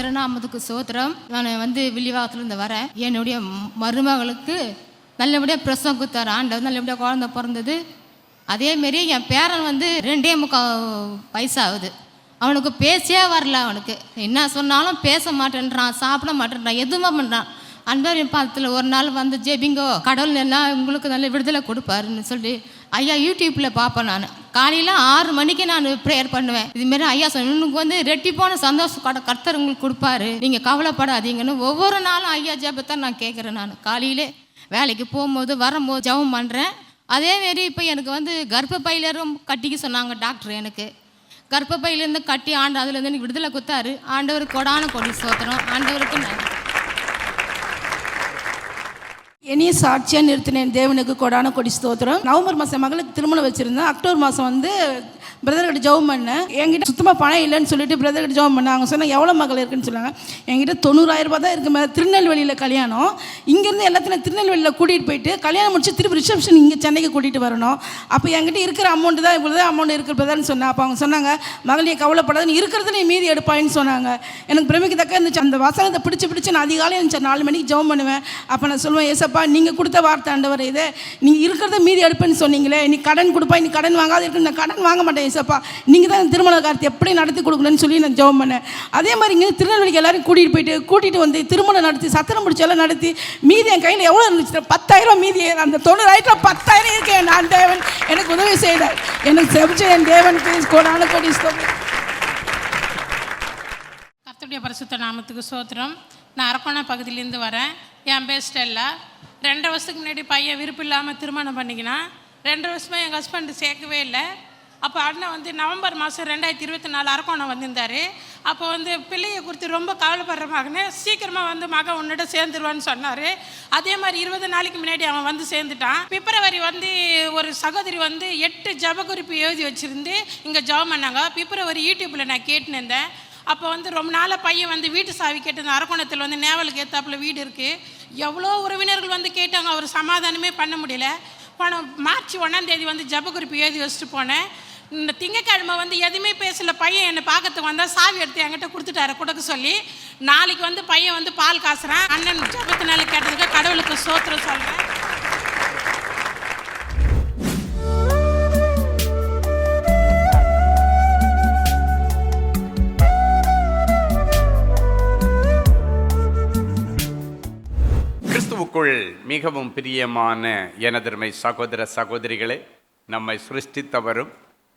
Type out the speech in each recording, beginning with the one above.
கர்த்தரநாமத்துக்கு சோத்திரம். நான் வில்லிவாக்கத்துலேருந்து வரேன். என்னுடைய மருமகளுக்கு நல்லபடியாக பிரசவம் கொடுத்தாரு ஆண்டவர். நல்லபடியாக குழந்தை பிறந்தது. அதேமாரி என் பேரன் 2.25 வயசாகுது. அவனுக்கு பேசியே வரல. அவனுக்கு என்ன சொன்னாலும் பேச மாட்டேன்றான், சாப்பிட மாட்டேன்றான், எதுவுமே பண்ணுறான். அன்பரின் பாதத்தில் ஒரு நாள் ஜெபிங்கோ, கடவுள் எல்லாம் உங்களுக்கு நல்ல விடுதலை கொடுப்பாருன்னு சொல்லி ஐயா யூடியூப்பில் பார்ப்பேன். நான் காலையில் 6 மணிக்கு நான் ப்ரேயர் பண்ணுவேன். இதுமாரி ஐயா உனக்கு ரெட்டிப்பான சந்தோஷம் கர்த்தர் உங்களுக்கு கொடுப்பாரு, நீங்கள் கவலைப்படாதீங்கன்னு ஒவ்வொரு நாளும் ஐயா ஜெபத்தை நான் கேட்குறேன். நான் காலையிலே வேலைக்கு போகும்போது வரும்போது ஜெபம் பண்ணுறேன். அதேமாரி இப்போ எனக்கு கர்ப்பப்பையிலும் கட்டிக்க சொன்னாங்க டாக்டர். எனக்கு கர்ப்பப்பையிலேருந்து கட்டி அதுலேருந்து எனக்கு விடுதலை கொடுத்தாரு. ஆண்டவருக்கு கொடான கொடி சோத்திரம். ஆண்டவருக்கு நன்றி. இனிய சாட்சியாக நிறுத்தினேன் தேவனுக்கு கொடான கொடி ஸ்தோத்திரம். நவம்பர் மாதம் மகளுக்கு திருமணம் வச்சுருந்தேன். அக்டோபர் மாதம் பிரதர்கிட்ட ஜெபம் பண்ணேன். என்கிட்ட சுத்தமாக பணம் இல்லைன்னு சொல்லிட்டு பிரதர்கிட்ட ஜெபம் பண்ணேன். அவங்க சொன்னாங்க எவ்வளோ மகள் இருக்குன்னு சொன்னாங்க. என்கிட்ட 90,000 ரூபா தான் இருக்குது. திருநெல்வேலியில் கல்யாணம். இங்கேருந்து எல்லாத்தையும் திருநெல்வேலியில் கூட்டிகிட்டு போயிட்டு கல்யாணம் முடிச்சு திருப்பி ரிசப்ஷன் இங்கே சென்னைக்கு கூட்டிகிட்டு வரணும். அப்போ என்கிட்ட இருக்கிற அமௌண்ட்டு தான் இவ்வளோ தான் அமௌண்ட் இருக்கிறதான்னு சொன்னேன். அப்போ அவங்க சொன்னாங்க மகள் நீ கவலைப்படாதுன்னு இருக்கிறது நீ மீதி எடுப்பாயின்னு சொன்னாங்க. எனக்கு பிரமிக்கத்தக்க இருந்துச்சு. அந்த வசனத்தை பிடிச்சி நான் அதிகாலையில் இருந்துச்சு 4 மணிக்கு ஜெபம் பண்ணுவேன். அப்போ நான் சொல்லுவேன் ஏசப்பா நீங்கள் கொடுத்த வார்த்தை ஆண்டவர் இது, நீங்கள் இருக்கிறத மீதி எடுப்பேன்னு சொன்னீங்களே, நீ கடன் கொடுப்பா, நீ கடன் வாங்காத இருக்கு, நான் கடன் வாங்க மாட்டேன் ஏசப்பா, நீங்கள் தான் திருமண காரியத்தை எப்படி நடத்தி கொடுக்கணும்னு சொல்லி நான் ஜெபம் பண்ணேன். அதே மாதிரி இங்கே திருநெல்வேலிக்கு எல்லாரும் கூட்டிகிட்டு திருமணம் நடத்தி சத்திரம் முடிச்செல்லாம் நடத்தி மீதி என் கையில் எவ்வளோ இருந்துச்சு 10,000 மீதி. அந்த 90,000 10,000 இருக்கேன். நான் தேவன் எனக்கு உதவி செய்தார். எனக்கு செபிச்ச என் தேவனுக்கு கொடான கொடி ஸ்தோத்திரம். கர்த்தருடைய பரிசுத்த நாமத்துக்கு ஸ்தோத்திரம். நான் அரக்கோணம் பகுதியிலேருந்து வரேன். என் பேர் ஸ்டெல்லா. 2 வருஷத்துக்கு முன்னாடி பையன் விருப்பம் இல்லாமல் திருமணம் பண்ணிக்கினான். 2 வருஷமாக எங்கள் ஹஸ்பண்ட் சேர்க்கவே இல்லை. அப்போ அண்ணன் நவம்பர் மாதம் 2024 அரக்கோணம் வந்திருந்தார். அப்போ பிள்ளையை குறித்து ரொம்ப கவலைப்படுற மகனே, சீக்கிரமாக மகன் உன்னிட்ட சேர்ந்துருவான்னு சொன்னார். அதே மாதிரி 20 நாளைக்கு முன்னாடி அவன் சேர்ந்துட்டான். பிப்ரவரி ஒரு சகோதரி 8 ஜப குறிப்பு எழுதி வச்சுருந்து இங்கே ஜெபம் பண்ணாங்க. பிப்ரவரி யூடியூப்பில் நான் கேட்டுன்னு இருந்தேன். அப்போ ரொம்ப நாளாக பையன் வீட்டு சாவி கேட்டு அரக்கோணத்தில் நேவலுக்கு ஏற்றாப்புல வீடு இருக்குது. எவ்வளோ உறவினர்கள் கேட்டாங்க. அவர் சமாதானமே பண்ண முடியல. மார்ச் 1ஆம் தேதி ஜப குறிப்பு எழுதி வச்சுட்டு போனேன். இந்த திங்கக்கிழமை எதுவுமே பேசல. பையன் என்னை பார்க்கறதுக்கு வந்தால் சாவி எடுத்து என்கிட்ட கொடுத்துட்டாரு கொடுக்க சொல்லி. நாளைக்கு பையன் பால் காசுறான். அண்ணன் ஜபத்தினால கேட்டதுக்கு கடவுளுக்கு ஸ்தோத்திரம் சொல்கிறேன். கிறிஸ்துவுக்குள் மிகவும் பிரியமான எனதருமை சகோதர சகோதரிகளே, நம்மை சிருஷ்டித்தவரும்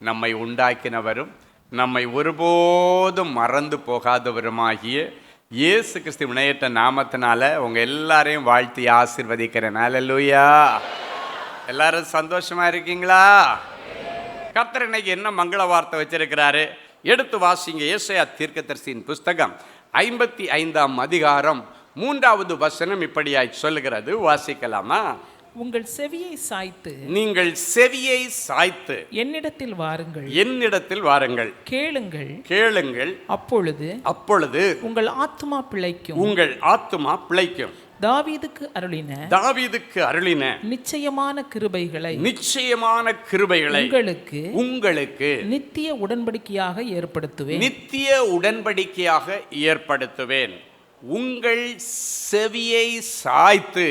நம்மை உண்டாக்கினவரும் நம்மை ஒருபோதும் மறந்து போகாதவருமாகிய இயேசு கிறிஸ்து இணையற்ற நாமத்தினால உங்கள் எல்லாரையும் வாழ்த்தி ஆசீர்வதிக்கிறேன். அல்லேலூயா. எல்லாரும் சந்தோஷமாக இருக்கீங்களா? கர்த்தர் இன்னைக்கு என்ன மங்கள வார்த்தை வச்சிருக்கிறாரு எடுத்து வாசிங்க. ஏசாயா தீர்க்கதரிசியின் புஸ்தகம் 55ஆம் அதிகாரம் 3வது வசனம் இப்படியாய் சொல்லுகிறது. வாசிக்கலாமா? உங்கள் செவியை சாய்த்து, நீங்கள் செவியை சாய்த்து என்னிடத்தில் வாருங்கள், என்னிடத்தில் வாருங்கள், கேளுங்கள், கேளுங்கள், அப்பொழுது உங்கள் ஆத்துமா பிழைக்கும், உங்கள் ஆத்துமா பிழைக்கும். தாவீதுக்கு அருளின நிச்சயமான கிருபைகளை உங்களுக்கு நித்திய உடன்படிக்கையாக ஏற்படுத்துவேன். உங்கள் செவியை சாய்த்து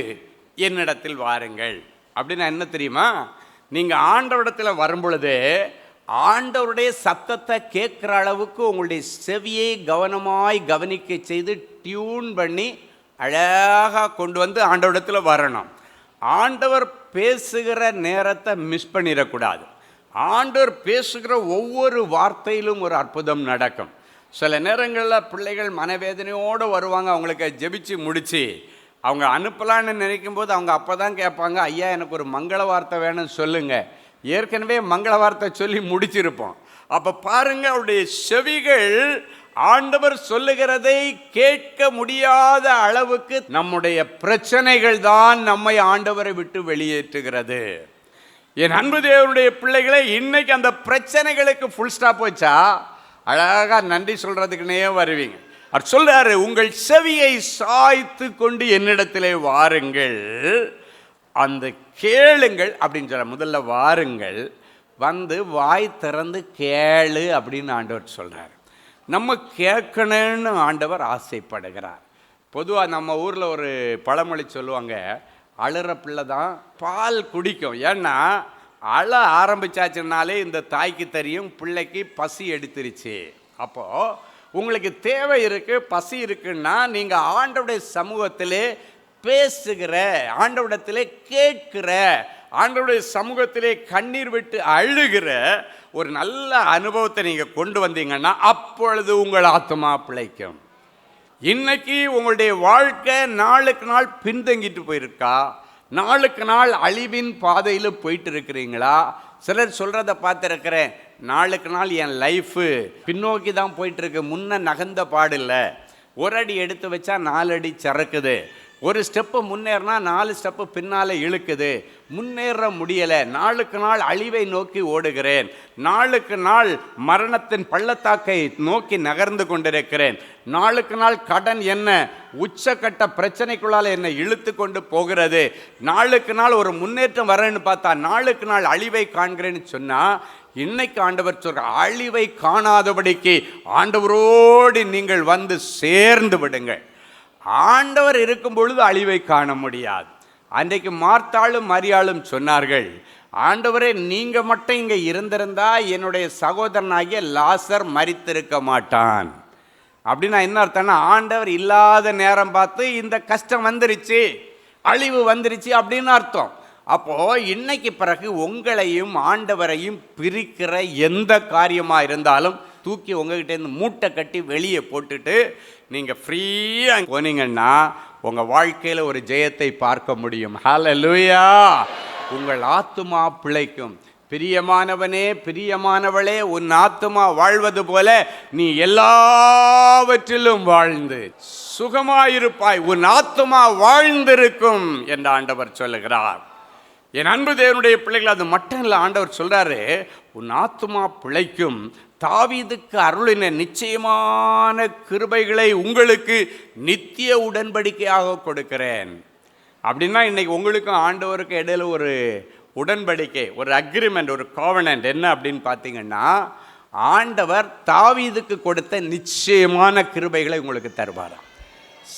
என்னிடத்தில் வாருங்கள். அப்படின்னா என்ன தெரியுமா? நீங்கள் ஆண்டவரிடத்தில் வரும்பொழுது ஆண்டவருடைய சத்தத்தை கேட்குற அளவுக்கு உங்களுடைய செவியை கவனமாய் கவனிக்க செய்து டியூன் பண்ணி அழகாக கொண்டு ஆண்டவரிடத்தில் வரணும். ஆண்டவர் பேசுகிற நேரத்தை மிஸ் பண்ணிடக்கூடாது. ஆண்டவர் பேசுகிற ஒவ்வொரு வார்த்தையிலும் ஒரு அற்புதம் நடக்கும். சில நேரங்களில் பிள்ளைகள் மனவேதனையோடு வருவாங்க. அவங்களுக்கு ஜெபிச்சு முடித்து அவங்க அனுப்பலான்னு நினைக்கும் போது அவங்க அப்போ தான் கேட்பாங்க, ஐயா எனக்கு ஒரு மங்கள வார்த்தை வேணும்னு சொல்லுங்கள். ஏற்கனவே மங்கள வார்த்தை சொல்லி முடிச்சிருப்போம். அப்போ பாருங்கள், அவருடைய செவிகள் ஆண்டவர் சொல்லுகிறதை கேட்க முடியாத அளவுக்கு நம்முடைய பிரச்சனைகள் தான் நம்மை ஆண்டவரை விட்டு வெளியேற்றுகிறது. என் அன்பு தேவனுடைய பிள்ளைகளை, இன்னைக்கு அந்த பிரச்சனைகளுக்கு ஃபுல் ஸ்டாப் வச்சா அழகாக நன்றி சொல்கிறதுக்குன்னே வருவீங்க. அவர் சொல்றாரு, உங்கள் செவியை சாய்த்து கொண்டு என்னிடத்திலே வாருங்கள், அந்த கேளுங்கள் அப்படின்னு சொல்ல. முதல்ல வாருங்கள், வாய் திறந்து கேளு அப்படின்னு ஆண்டவர் சொல்றாரு. நம்ம கேட்கணும்னு ஆண்டவர் ஆசைப்படுகிறார். பொதுவாக நம்ம ஊரில் ஒரு பழமொழி சொல்லுவாங்க, அழுற பிள்ளை தான் பால் குடிக்கும். ஏன்னா அழ ஆரம்பிச்சாச்சுனாலே இந்த தாய்க்கு தெரியும் பிள்ளைக்கு பசி எடுத்துருச்சு. அப்போது உங்களுக்கு தேவை இருக்குது, பசி இருக்குன்னா நீங்கள் ஆண்டவருடைய சமூகத்திலே பேசுகிற, ஆண்டவரிடத்திலே கேட்கிற, ஆண்டவருடைய சமூகத்திலே கண்ணீர் விட்டு அழுகிற ஒரு நல்ல அனுபவத்தை நீங்கள் கொண்டு வந்தீங்கன்னா அப்பொழுது உங்கள் ஆத்மா பிழைக்கும். இன்னைக்கு உங்களுடைய வாழ்க்கை நாளுக்கு நாள் பின்தங்கிட்டு போயிருக்கா? நாளுக்கு நாள் அழிவின் பாதையில் போயிட்டு இருக்கிறீங்களா? சிலர் சொல்கிறத பார்த்துருக்கிறேன், நாளுக்கு நாள் என் லைஃபு பின்னோக்கி தான் போயிட்டுருக்கு, முன்ன நகர்ந்த பாடில்லை. ஒரு அடி எடுத்து வச்சா 4 அடி சறுக்குது, ஒரு ஸ்டெப்பு முன்னேறினா 4 ஸ்டெப்பு பின்னால் இழுக்குது, முன்னேற முடியலை, நாளுக்கு நாள் அழிவை நோக்கி ஓடுகிறேன், நாளுக்கு நாள் மரணத்தின் பள்ளத்தாக்கை நோக்கி நகர்ந்து கொண்டிருக்கிறேன், நாளுக்கு நாள் கடன் என்ன உச்சக்கட்ட பிரச்சனைக்குள்ளால் என்னை இழுத்து கொண்டு போகிறது, நாளுக்கு நாள் ஒரு முன்னேற்றம் வரேன்னு பார்த்தா நாளுக்கு நாள் அழிவை காண்கிறேன்னு சொன்னால், இன்னைக்கு ஆண்டவர் சொல்ற அழிவை காணாதபடிக்கு ஆண்டவரோடு நீங்கள் வந்து சேர்ந்து விடுங்கள். ஆண்டவர் இருக்கும் பொழுது அழிவை காண முடியாது. அன்றைக்கு மார்த்தாளும் மரியாளும் சொன்னார்கள், ஆண்டவரே நீங்கள் மட்டும் இங்கே இருந்திருந்தா என்னுடைய சகோதரனாகிய லாசர் மரித்திருக்க மாட்டான். அப்படின்னா என்ன அர்த்தம்னா, ஆண்டவர் இல்லாத நேரம் பார்த்து இந்த கஷ்டம் வந்துருச்சு, அழிவு வந்துருச்சு அப்படின்னு அர்த்தம். அப்போது இன்னைக்கு பிறகு உங்களையும் ஆண்டவரையும் பிரிக்கிற எந்த காரியமாக இருந்தாலும் தூக்கி உங்ககிட்டேருந்து மூட்டை கட்டி வெளியே போட்டுட்டு நீங்கள் ஃப்ரீயாக போனீங்கன்னா உங்கள் வாழ்க்கையில் ஒரு ஜெயத்தை பார்க்க முடியும். ஹல்லேலூயா! உங்கள் ஆத்துமா பிழைக்கும். பிரியமானவனே, பிரியமானவளே, உன் ஆத்துமா வாழ்வது போல நீ எல்லாவற்றிலும் வாழ்ந்து சுகமாயிருப்பாய், உன் ஆத்துமா வாழ்ந்திருக்கும் என்று ஆண்டவர் சொல்லுகிறார். என் அன்பு தேவனுடைய பிள்ளைகள், அது மட்டும் இல்லை, ஆண்டவர் சொல்கிறாரு, உன் ஆத்துமா பிழைக்கும், தாவீதுக்கு அருளின நிச்சயமான கிருபைகளை உங்களுக்கு நித்திய உடன்படிக்கையாக கொடுக்கிறேன். அப்படின்னா இன்னைக்கு உங்களுக்கும் ஆண்டவருக்கும் இடையில ஒரு உடன்படிக்கை, ஒரு அக்ரிமெண்ட், ஒரு காவனன்ட் என்ன அப்படின்னு பார்த்தீங்கன்னா, ஆண்டவர் தாவீதுக்கு கொடுத்த நிச்சயமான கிருபைகளை உங்களுக்கு தருவாராம்.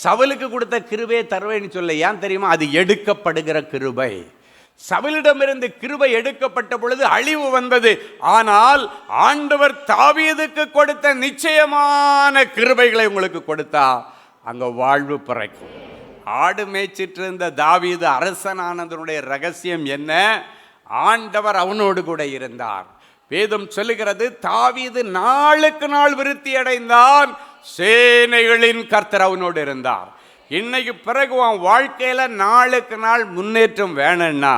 சவுலுக்கு கொடுத்த கிருபையை தருவேன்னு சொல்ல, ஏன் தெரியுமா? அது எடுக்கப்படுகிற கிருபை. சவுலிடமிருந்து கிருபை எடுக்கப்பட்ட பொழுது அழிவு வந்தது. ஆனால் ஆண்டவர் தாவீதுக்கு கொடுத்த நிச்சயமான கிருபைகளை உங்களுக்கு கொடுத்தா அங்கே வாழ்வு பிறக்கும். ஆடு மேய்ச்சிட்டு இருந்த தாவீது அரசனானதனுடைய ரகசியம் என்ன? ஆண்டவர் அவனோடு கூட இருந்தார். வேதம் சொல்லுகிறது, தாவீது நாளுக்கு நாள் விருத்தி அடைந்தான், சேனைகளின் கர்த்தர் அவனோடு இருந்தார். இன்னைக்கு பிறகு உன் வாழ்க்கையில் நாளுக்கு நாள் முன்னேற்றம் வேணும்னா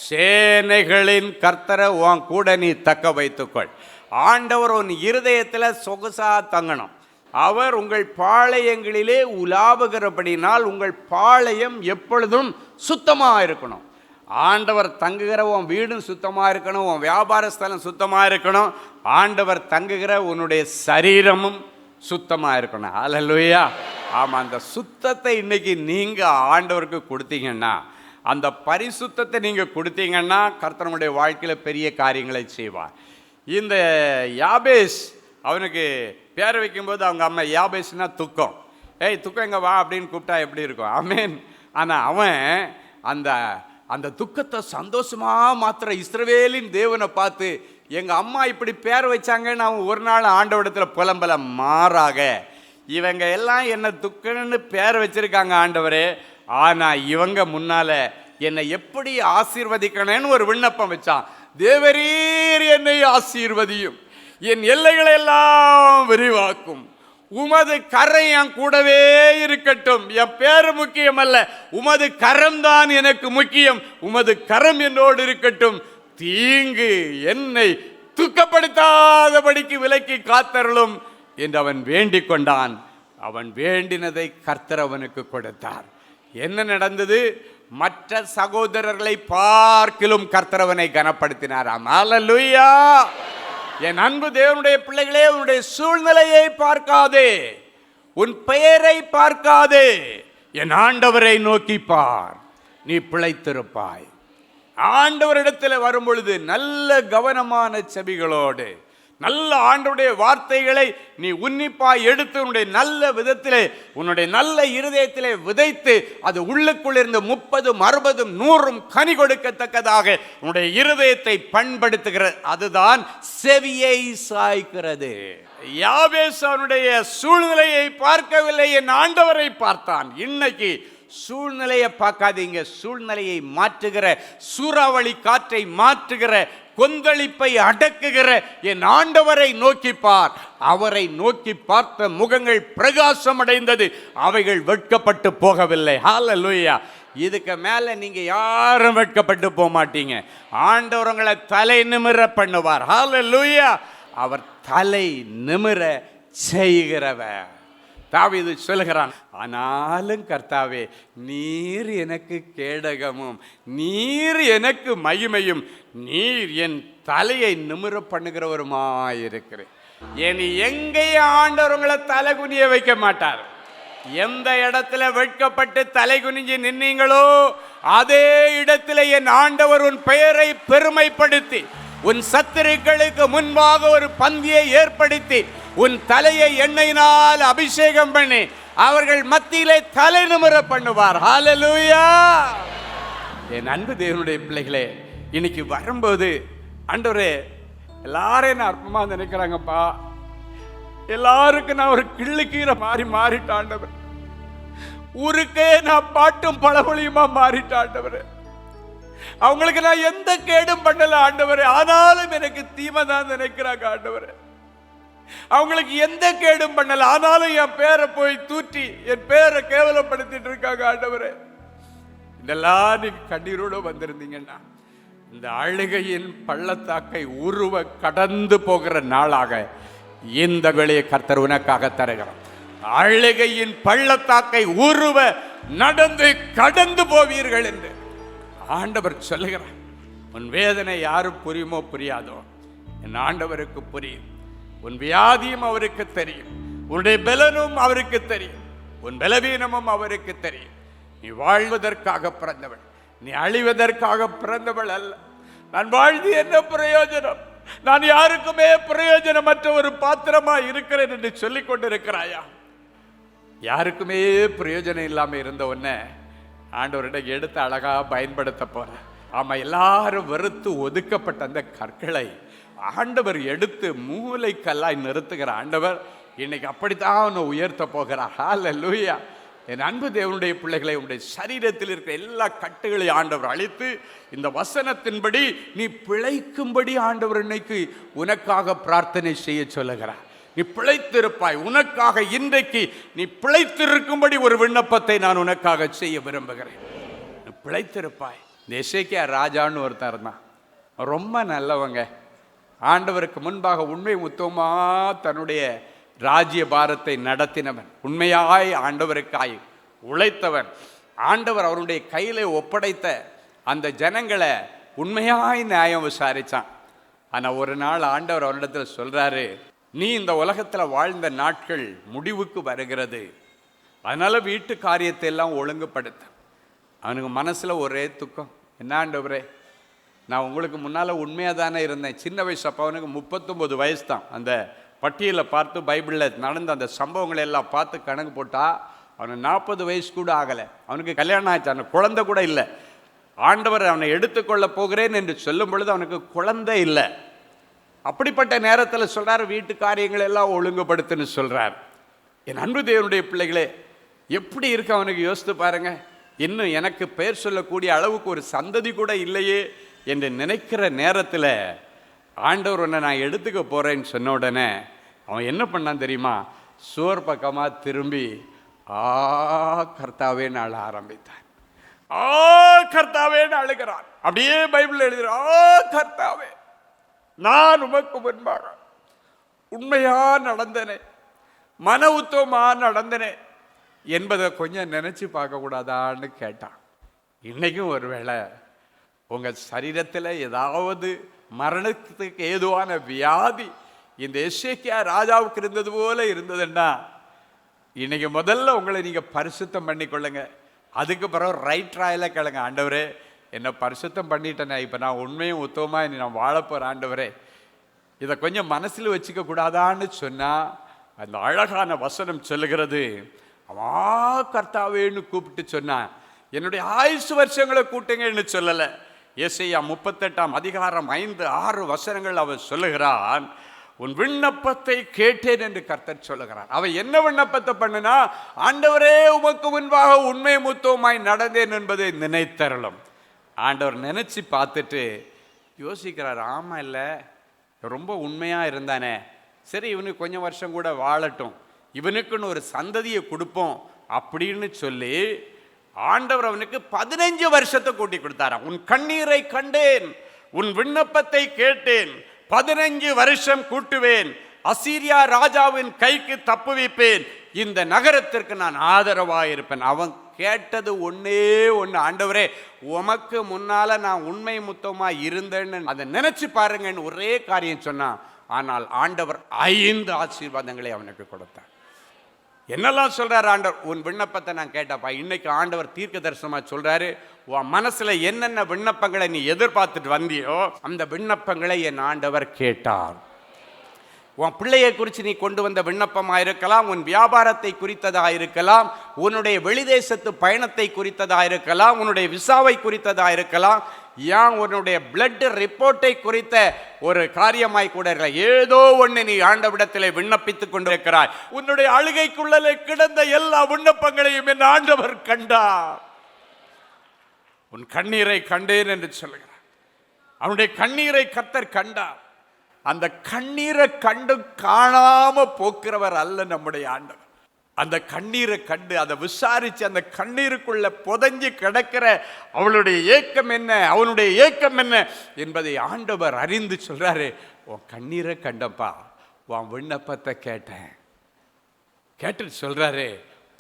சேனைகளின் கர்த்தரை உன் கூட நீ தக்க வைத்துக்கொள். ஆண்டவர் உன் இருதயத்தில் சொகுசா தங்கணும். அவர் உங்கள் பாளையங்களிலே உலாவுகிறபடினால் உங்கள் பாளையம் எப்பொழுதும் சுத்தமாக இருக்கணும். ஆண்டவர் தங்குகிற உன் வீடும் சுத்தமாக இருக்கணும், உன் வியாபார ஸ்தலம் சுத்தமாக இருக்கணும், ஆண்டவர் தங்குகிற உன்னுடைய சரீரமும் சுத்தமாக இருக்கணும். ஹல்லேலூயா! ஆமாம், அந்த சுத்தத்தை இன்னைக்கு நீங்கள் ஆண்டவருக்கு கொடுத்தீங்கன்னா, அந்த பரிசுத்தத்தை நீங்கள் கொடுத்தீங்கன்னா கர்த்தருடைய வாழ்க்கையில் பெரிய காரியங்களை செய்வார். இந்த யாபேஸ், அவனுக்கு பேர் வைக்கும்போது அவங்க அம்மா யாபேஸ்னா துக்கம், ஏய் துக்கம் எங்கே வா அப்படின்னு கூப்பிட்டா எப்படி இருக்கும்? ஆமேன். ஆனால் அவன் அந்த அந்த துக்கத்தை சந்தோஷமாக மாத்திர இஸ்ரவேலின் தேவனை பார்த்து, எங்கள் அம்மா இப்படி பேர் வச்சாங்கன்னு அவன் ஒரு நாள் ஆண்டவரிடத்தில் புலம்பல. மாறாக இவங்க எல்லாம் என்ன துக்கன்னு பேர் வச்சிருக்காங்க ஆண்டவரே, ஆனால் இவங்க முன்னால் என்னை எப்படி ஆசீர்வதிக்கணும்னு ஒரு விண்ணப்பம் வச்சான். தேவரீர் என்னை ஆசீர்வதியும், என் எல்லைகளை எல்லாம் விரிவாக்கும், உமது கரம் என் கூடவே இருக்கட்டும், என் பேரு முக்கியம் அல்ல, உமது கரம் தான் எனக்கு முக்கியம், உமது கரம் என்னோடு இருக்கட்டும், தீங்கு என்னை துக்கப்படுத்தாதபடிக்கு விலக்கி காத்தருளும் என்று அவன் வேண்டிக் கொண்டான். அவன் வேண்டினதை கர்த்தர் அவனுக்கு கொடுத்தார். என்ன நடந்தது? மற்ற சகோதரர்களை பார்க்கிலும் கர்த்தர் அவனை கனப்படுத்தினாராம். ஹல்லேலூயா! என் அன்பு தேவனுடைய பிள்ளைகளே, உன்னுடைய சூழ்நிலையை பார்க்காதே, உன் பெயரை பார்க்காதே, என் ஆண்டவரை நோக்கி பார், நீ பிழைத்திருப்பாய். ஆண்டவரிடத்தில் வரும் பொழுது நல்ல கவனமான செவிகளோடு, நல்ல ஆண்டவருடைய வார்த்தைகளை நீ உன்னிப்பாய் எடுத்து உன்னுடைய நல்ல விதத்திலே உன்னுடைய நல்ல இருதயத்திலே விதைத்து அது உள்ளுக்குள் இருந்து 30, 60, 100 கனி கொடுக்கத்தக்கதாக உன்னுடைய இருதயத்தை பண்படுத்துகிற அதுதான் செவியை சாய்க்கிறது. யாபேஸ் அவனுடைய சூழ்நிலையை பார்க்கவில்லை, என் ஆண்டவரை பார்த்தான். இன்னைக்கு சூழ்நிலையை பார்க்காதீங்க, சூழ்நிலையை மாற்றுகிற, சூறாவளி காற்றை மாற்றுகிற, கொந்தளிப்பை அடக்குகிற என் ஆண்டவரை நோக்கி பார். அவரை நோக்கி பார்த்த முகங்கள் பிரகாசம் அடைந்தது, அவைகள் வெட்கப்பட்டு போகவில்லை. ஹல்லேலூயா. இதுக்கு மேல நீங்க யாரும் வெட்கப்பட்டு போக மாட்டீங்க. ஆண்டவர் உங்களை தலை நிமிர பண்ணுவார். ஹல்லேலூயா. அவர் தலை நிமிர செய்கிறவர். தாவீது சொல்கிறான், ஆனாலும் கர்த்தாவே நீர் எனக்கு கேடகமும் நீர் எனக்கு மகிமையும் நீர் என் தலையை நிமிர பண்ணுகிறவருமாயிருக்கிறேன். இனி எங்கேயும் ஆண்டவர் உங்களை தலை குனிய வைக்க மாட்டார். எந்த இடத்துல வெட்கப்பட்டு தலை குனிஞ்சு நின்னீங்களோ அதே இடத்துல என் ஆண்டவர் உன் பெயரை பெருமைப்படுத்தி உன் சத்துருக்களுக்கு முன்பாக ஒரு பந்தியை ஏற்படுத்தி உன் தலையை எண்ணெயினால் அபிஷேகம் பண்ணி அவர்கள் மத்தியிலே தலை நிமிர பண்ணுவார். ஹல்லேலூயா. என் அன்பு தேவனுடைய பிள்ளைகளே, இன்னைக்கு வரும்போது ஆண்டவரே எல்லாரும் என்ன அற்பமா நினைக்கிறாங்கப்பா, எல்லாருக்கும் நான் ஒரு கிள்ளுக்கீரை மாறிட்டேன் ஆண்டவர், ஊருக்கே நான் பாட்டும் பழமொழியுமா மாறிட்டேன் ஆண்டவர், அவங்களுக்கு நான் எந்த கேடும் பண்ணல ஆண்டவரே, ஆனாலும் எனக்கு தீமை தான் நினைக்கிறாங்க ஆண்டவரே, அவங்களுக்கு எந்த கேடும் பண்ணல ஆனாலும் என் பேரை போய் தூற்றி என் பேரை கேவலப்படுத்திட்டு இருக்காங்க ஆண்டவரே. இதெல்லாம் நீங்க கண்ணீரோடு வந்திருந்தீங்கன்னா இந்த அழுகையின் பள்ளத்தாக்கை உருவ கடந்து போகிற நாளாக இந்த வேளையை கர்த்தர் உனக்காக தருகிறார். அழுகையின் பள்ளத்தாக்கை உருவ நடந்து கடந்து போவீர்கள் என்று ஆண்டவர் சொல்லுகிறார். உன் வேதனை யாரும் புரியுமோ புரியாதோ என் ஆண்டவருக்கு புரியும். உன் வியாதியும் அவருக்கு தெரியும், உன்னுடைய பலனும் அவருக்கு தெரியும், உன் பலவீனமும் அவருக்கு தெரியும். நீ வாழ்வதற்காக பிறந்தவள், நீ அழிவதற்காக பிறந்தவள் அல்ல. நான் வாழ்ந்து என்ன பிரயோஜனம், நான் யாருக்குமே பிரயோஜனமற்ற ஒரு பாத்திரமா இருக்கிறேன் என்று சொல்லிக் கொண்டிருக்கிறாயா? யாருக்குமே பிரயோஜனம் இல்லாம இருந்த உன்னை ஆண்டவரிடம் எடுத்து அழகா பயன்படுத்த போற. ஆமா, எல்லாரும் வெறுத்து ஒதுக்கப்பட்ட அந்த கற்களை ஆண்டவர் எடுத்து மூளைக்கல்லாய் நிறுத்துகிற ஆண்டவர் இன்னைக்கு அப்படித்தான் அவனை உயர்த்த போகிறார். ஹல்லேலூயா. என் அன்பு தேவனுடைய பிள்ளைகளை, உங்களுடைய சரீரத்தில் இருக்கிற எல்லா கட்டுகளையும் ஆண்டவர் அழித்து இந்த வசனத்தின்படி நீ பிழைக்கும்படி ஆண்டவர் இன்னைக்கு உனக்காக பிரார்த்தனை செய்ய சொல்லுகிறார். நீ பிழைத்திருப்பாய். உனக்காக இன்றைக்கு நீ பிழைத்திருக்கும்படி ஒரு விண்ணப்பத்தை நான் உனக்காக செய்ய விரும்புகிறேன். நீ பிழைத்திருப்பாய். இந்த எசேக்கியா ராஜான்னு ஒருத்தர் இருந்தான், ரொம்ப நல்லவங்க. ஆண்டவருக்கு முன்பாக உண்மை உத்தமமா தன்னுடைய ராஜ்ய பாரத்தை நடத்தினவன், உண்மையாய் ஆண்டவருக்காய் உழைத்தவன். ஆண்டவர் அவருடைய கையில ஒப்படைத்த அந்த ஜனங்களை உண்மையாய் நியாயம் விசாரிச்சான். ஆனா ஒரு நாள் ஆண்டவர் அவரிடத்துல சொல்றாரு, நீ இந்த உலகத்துல வாழ்ந்த நாட்கள் முடிவுக்கு வருகிறது, அதனால வீட்டு காரியத்தை எல்லாம் ஒழுங்குபடுத்த. அவனுக்கு மனசுல ஒரே துக்கம், என்ன ஆண்டவரே, நான் உங்களுக்கு முன்னால் உண்மையாக தானே இருந்தேன். சின்ன வயசு, அப்போ அவனுக்கு 39 வயசு தான். அந்த பட்டியலை பார்த்து பைபிளில் நடந்த அந்த சம்பவங்களை எல்லாம் பார்த்து கணக்கு போட்டால் அவனுக்கு 40 வயசு கூட ஆகலை. அவனுக்கு கல்யாணம் ஆச்சு, அவனுக்கு குழந்தை கூட இல்லை. ஆண்டவர் அவனை எடுத்துக்கொள்ள போகிறேன் என்று சொல்லும் பொழுது அவனுக்கு குழந்தை இல்லை. அப்படிப்பட்ட நேரத்தில் சொல்கிறார், வீட்டு காரியங்கள் எல்லாம் ஒழுங்குபடுத்துன்னு சொல்கிறார். என் அன்பு தேவனுடைய பிள்ளைகளே, எப்படி இருக்கு அவனுக்கு யோசித்து பாருங்க. இன்னும் எனக்கு பெயர் சொல்லக்கூடிய அளவுக்கு ஒரு சந்ததி கூட இல்லையே என்று நினைக்கிற நேரத்தில் ஆண்டவர் உன்னை நான் எடுத்துக்க போகிறேன்னு சொன்ன உடனே அவன் என்ன பண்ணான் தெரியுமா? சுவர் பக்கமாக திரும்பி கர்த்தாவேன்னு அழ ஆரம்பித்தான். கர்த்தாவேன்னு அழுகிறான். அப்படியே பைபிள் எழுதுகிறான், கர்த்தாவே, நான் உமக்கு முன்பாக உண்மையா நடந்தனே, மன உத்தமா நடந்தனே என்பதை கொஞ்சம் நினைச்சு பார்க்க கூடாதான்னு கேட்டான். இன்னைக்கும் ஒருவேளை உங்கள் சரீரத்தில் ஏதாவது மரணத்துக்கு ஏதுவான வியாதி இந்த எசேக்கியா ராஜாவுக்கு இருந்தது போல இருந்ததுன்னா இன்னைக்கு முதல்ல உங்களை நீங்கள் பரிசுத்தம் பண்ணிக்கொள்ளுங்க. அதுக்கு பிறகு ரைட் ராயில கேளுங்க, ஆண்டவரே என்னை பரிசுத்தம் பண்ணிட்டேனே, இப்போ நான் உண்மையும் உத்தவமாக நான் வாழப்போகிறேன் ஆண்டவரே, இதை கொஞ்சம் மனசில் வச்சுக்க கூடாதான்னு சொன்னா, அந்த அழகான வசனம் சொல்லுகிறது, அவா கர்த்தாவேன்னு கூப்பிட்டு சொன்னான். என்னுடைய ஆயுசு வருஷங்களை கூட்டுங்கன்னு சொல்லலை. ஏசாயா 38:5-6 அவன் சொல்லுகிறான், உன் விண்ணப்பத்தை கேட்டேன் என்று கர்த்தர் சொல்லுகிறான். அவன் என்ன விண்ணப்பத்தை பண்ணுனா, ஆண்டவரே உமக்கு முன்பாக உண்மை முத்தமாய் நடந்தேன் என்பதை நினைத்தரலும். ஆண்டவர் நினைச்சு பார்த்துட்டு யோசிக்கிறார், ஆமா இல்லை ரொம்ப உண்மையா இருந்தானே, சரி இவனுக்கு கொஞ்சம் வருஷம் கூட வாழட்டும், இவனுக்குன்னு ஒரு சந்ததியை கொடுப்போம் அப்படின்னு சொல்லி ஆண்டவர் அவனுக்கு 15 வருஷத்தை கூட்டி கொடுத்தாராம். உன் கண்ணீரை கண்டேன், உன் விண்ணப்பத்தை கேட்டேன், 15 வருஷம் கூட்டுவேன், அசீரியா ராஜாவின் கைக்கு தப்புவிப்பேன், இந்த நகரத்திற்கு நான் ஆதரவாயிருப்பேன். அவன் கேட்டது ஒன்னே ஒன்று, ஆண்டவரே உமக்கு முன்னால நான் உண்மை முத்தமா இருந்தேன்னு அதை நினைச்சு பாருங்கன்னு ஒரே காரியம் சொன்னான். ஆனால் ஆண்டவர் 5 ஆசீர்வாதங்களை அவனுக்கு கொடுத்தார். என்னெல்லாம் சொல்றாரு ஆண்டவர்? உன் விண்ணப்பத்தை நான் கேட்டப்பா. இன்னைக்கு ஆண்டவர் தீர்க்க தரிசனமா சொல்றாரு, உன் மனசுல என்னென்ன விண்ணப்பங்களை நீ எதிர்பார்த்துட்டு வந்தியோ அந்த விண்ணப்பங்களை என் ஆண்டவர் கேட்டார். உன் பிள்ளையை குறித்து நீ கொண்டு வந்த விண்ணப்பமாக இருக்கலாம், உன் வியாபாரத்தை குறித்ததாக இருக்கலாம், உன்னுடைய வெளிதேசத்து பயணத்தை குறித்ததாக இருக்கலாம், உன்னுடைய விசாவை குறித்ததாக இருக்கலாம், ஏன் உன்னுடைய பிளட் ரிப்போர்ட்டை குறித்த ஒரு காரியமாய் கூட இருக்கலாம். ஏதோ ஒன்று நீ ஆண்டவரிடத்திலே விண்ணப்பித்துக் கொண்டிருக்கிறாய். உன்னுடைய அழுகைக்குள்ளே கிடந்த எல்லா விண்ணப்பங்களையும் என் ஆண்டவர் கண்டார். உன் கண்ணீரை கண்டேன் என்று சொல்லுகிறார். அவனுடைய கண்ணீரை கர்த்தர் கண்டார். அந்த கண்ணீரை கண்டு காணாம போக்குறவர் அல்ல நம்முடைய ஆண்டவர். அந்த கண்ணீரை கண்டு அதை விசாரிச்சு அந்த கண்ணீருக்குள்ள புதைஞ்சு கிடக்கிற அவளுடைய ஏக்கம் என்ன, அவனுடைய ஏக்கம் என்ன என்பதை ஆண்டவர் அறிந்து சொல்றாரு, உன் கண்ணீரை கண்டப்பா, உன் விண்ணப்பத்தை கேட்டேன். கேட்டுட்டு சொல்றாரு,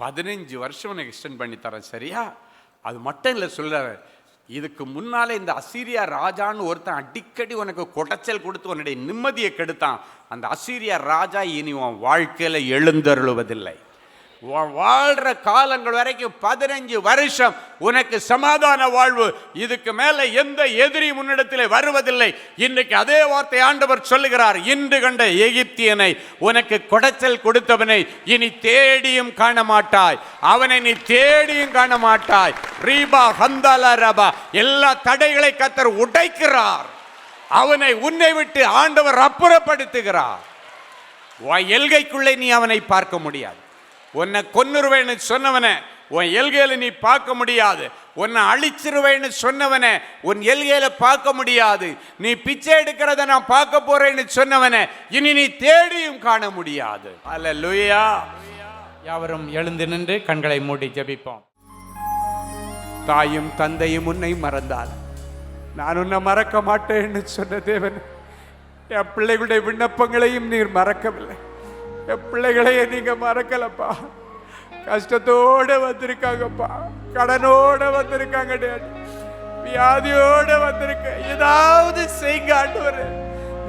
15 வருஷம் உனக்கு எக்ஸ்டெண்ட் பண்ணி தரேன், சரியா? அது மட்டும் இல்லை, சொல்றாரு, இதுக்கு முன்னாலே இந்த அசீரியா ராஜான்னு ஒருத்தன் அடிக்கடி உனக்கு குடைச்சல் கொடுத்து உன்னுடைய நிம்மதியை கெடுத்தான். அந்த அசீரியா ராஜா இனி உன் வாழ்க்கையில எழுந்தருளுவதில்லை. வாழ்ற காலங்கள் வரைக்கும் 15 வருஷம் உனக்கு சமாதான வாழ்வு. இதுக்கு மேல எந்த எதிரி முன்னிடத்தில் வருவதில்லை. இன்னைக்கு அதே வார்த்தை ஆண்டவர் சொல்லுகிறார், இன்று கண்ட எகிப்தியனை, உனக்கு குடைச்சல் கொடுத்தவனை இனி தேடியும் காண மாட்டாய், அவனை நீ தேடியும் காண மாட்டாய். ரீபா ஹந்தாலா ரபா, எல்லா தடைகளை கர்த்தர் உடைக்கிறார். அவனை உன்னை விட்டு ஆண்டவர் அப்புறப்படுத்துகிறார். எல்கைக்குள்ளே நீ அவனை பார்க்க முடியாது. உன்னை கொன்னுருவேன்னு சொன்னவனை உன் எல்கையில நீ பார்க்க முடியாது. உன்னை அழிச்சிருவேன்னு சொன்னவனை உன் எல்கையில பார்க்க முடியாது. நீ பிச்சை எடுக்கிறத நான் பார்க்க போறேன்னு சொன்னவனை இனி நீ தேடியும் காண முடியாது. அல்லேலூயா. யாவரும் எழுந்து நின்று கண்களை மூடி ஜெபிப்போம். தாயும் தந்தையும் உன்னை மறந்தால் நான் உன்னை மறக்க மாட்டேன்னு சொன்ன தேவன், என் பிள்ளைகளுடைய விண்ணப்பங்களையும் நீர் மறக்கவில்லை. என் பிள்ளைகளையே நீங்க மறக்கலப்பா. கஷ்டத்தோட வந்திருக்காங்கப்பா, கடனோட வந்திருக்காங்க, வியாதியோட வந்திருக்க. ஏதாவது செய்யுங்க ஆண்டவரே,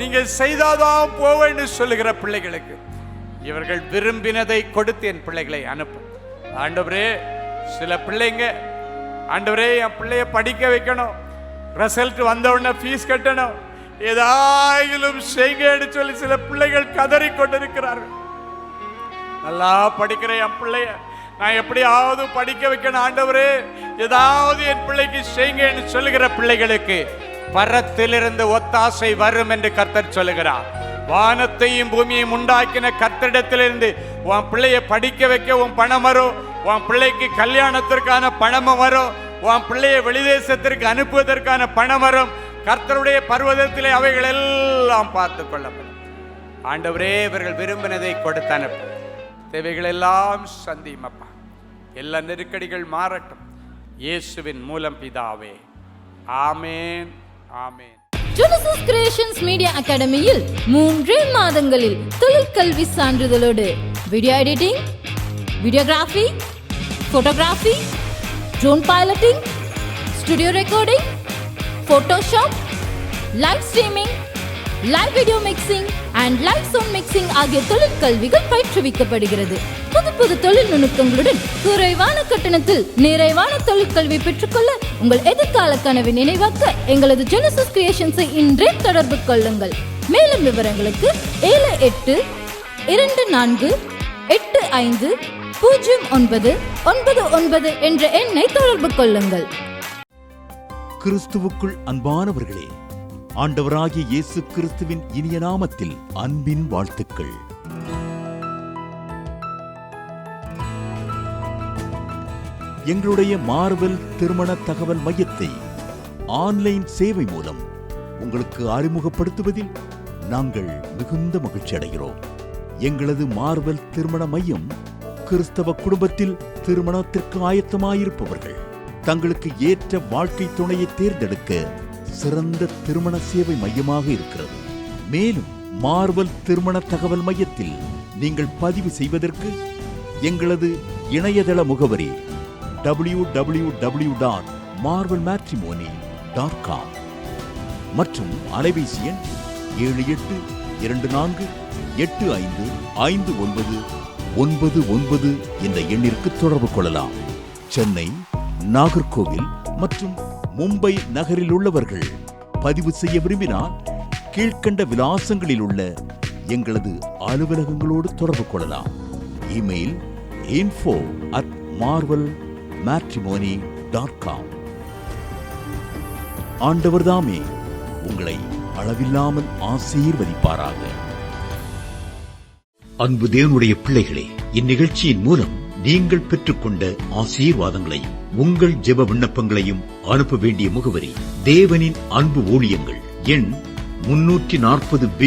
நீங்க செய்தாதான் போவேன்னு சொல்லுகிற பிள்ளைகளுக்கு இவர்கள் விரும்பினதை கொடுத்து என் பிள்ளைகளை அனுப்பும் ஆண்டவரே. சில பிள்ளைங்க ஆண்டவரே என் பிள்ளைய படிக்க வைக்கணும், ரிசல்ட் வந்த உடனே ஃபீஸ் கட்டணும், ஏதாயிலும் செய்யுங்கன்னு சொல்லி சில பிள்ளைகள் கதறி கொண்டிருக்கிறார்கள். நல்லா படிக்கிற என் பிள்ளைய நான் எப்படியாவது படிக்க வைக்கணும் ஆண்டவரே, ஏதாவது என் பிள்ளைக்கு செய்யுங்கன்னு சொல்லுகிற பிள்ளைகளுக்கு பரத்திலிருந்து ஒத்தாசை வரும் என்று கர்த்தர் சொல்லுகிறார். வானத்தையும் பூமியையும் உண்டாக்கின கர்த்தரிடத்திலிருந்து உன் பிள்ளைய படிக்க வைக்க உன் பணம் வரும், உன் பிள்ளைக்கு கல்யாணத்திற்கான பணமும் வரும், உன் பிள்ளைய வெளிதேசத்திற்கு அனுப்புவதற்கான பணம் வரும். கர்த்தருடைய பர்வதத்திலே அவைகள் எல்லாம் பார்த்து கொள்ளப்படும். ஆண்டவரே இவர்கள் விரும்பினதை கொடுத்து அனுப்பு, தேவைகள் எல்லாம் சந்தியுமப்பா. எல்லா நெருக்கடிகள் மாறட்டும் இயேசுவின் மூலம் பிதாவே, ஆமேன் ஆமேன். ஜெனசிஸ் கிரியேஷன்ஸ் மீடியா அகாடமியில் 3 மாதங்களில் தொழிற்கல்வி சான்றிதழோடு video editing, videography, photography, drone piloting, studio recording, Photoshop, live streaming, live video mixing and live sound mixing ஆகிய தொழிற்கல்விகள் பயிற்றுவிக்கப்படுகிறது. புது தொழில் நுணுக்கங்களுடன் குறைவான கட்டணத்தில் நிறைவான தொழிற்கல்வி பெற்றுக்கொள்ள உங்கள் எதிர்கால கனவை நினைவாக்க எங்களது ஜெனசிஸ் கிரியேஷன்ஸை இன்றே தொடர்பு கொள்ளுங்கள். மேலும் விவரங்களுக்கு 7824850999 என்ற எண்ணை தொடர்பு கொள்ளுங்கள். கிறிஸ்துவுக்குள் அன்பானவர்களே, ஆண்டவராகிய இயேசு கிறிஸ்துவின் இனிய நாமத்தில் அன்பின் வாழ்த்துக்கள். எங்களுடைய மார்வெல் திருமண தகவல் மையத்தை ஆன்லைன் சேவை மூலம் உங்களுக்கு அறிமுகப்படுத்துவதில் நாங்கள் மிகுந்த மகிழ்ச்சி அடைகிறோம். எங்களது மார்வெல் திருமண மையம் கிறிஸ்தவ குடும்பத்தில் திருமணத்திற்கு ஆயத்தமாயிருப்பவர்கள் தங்களுக்கு ஏற்ற வாழ்க்கை துணையை தேர்ந்தெடுக்க சிறந்த திருமண சேவை மையமாக இருக்கிறது. மேலும் மார்வெல் திருமண தகவல் மையத்தில் நீங்கள் பதிவு செய்வதற்கு எங்களது இணையதள முகவரி www.marvelmatrimony.com மற்றும் அலைபேசி எண் 7824855999 என்ற எண்ணிற்கு தொடர்பு கொள்ளலாம். சென்னை, நாகர்கோவில் மற்றும் மும்பை நகரில் உள்ளவர்கள் பதிவு செய்ய விரும்பினால் கீழ்கண்ட விலாசங்களில் உள்ள எங்களது அலுவலகங்களோடு தொடர்பு கொள்ளலாம். Email info@marvelmatrimony.com. ஆண்டவர்தாமே உங்களை அளவில்லாமல் ஆசீர்வதிப்பாராக. அன்பு தேவனுடைய பிள்ளைகளே, இந்நிகழ்ச்சியின் மூலம் நீங்கள் பெற்றுக்கொண்ட ஆசீர்வாதங்களை உங்கள் ஜெப விண்ணப்பங்களையும் அனுப்ப வேண்டிய முகவரி தேவனின் அன்பு ஊழியங்கள், எண் 340B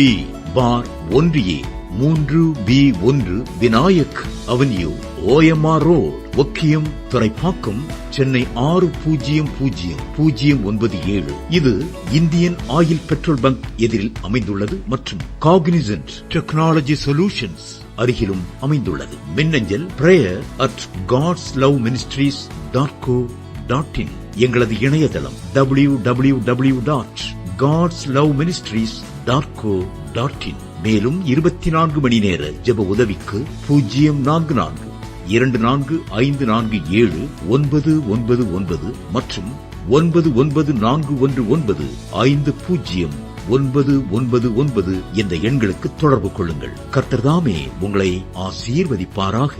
பார் 1A 3B1 Vinayak avenue, OMR road, Okkiyam, Thoraipakkam, Chennai 600097. இது இந்தியன் ஆயில் பெட்ரோல் பங்க் எதிரில் அமைந்துள்ளது மற்றும் காக்னிசன்ட் டெக்னாலஜி சொல்யூஷன்ஸ் அருகிலும் அமைந்துள்ளது. மின்னஞ்சல் prayer@godsloveministries.co.in. எங்களது இணையதளம் www.godsloveministries.co.in. மேலும் 24 மணி நேர ஜெப உதவிக்கு 044-24547-999 மற்றும் 9941950999 என்ற எண்களுக்கு தொடர்பு கொள்ளுங்கள். கர்த்தர் தாமே உங்களை ஆசீர்வதிப்பாராக.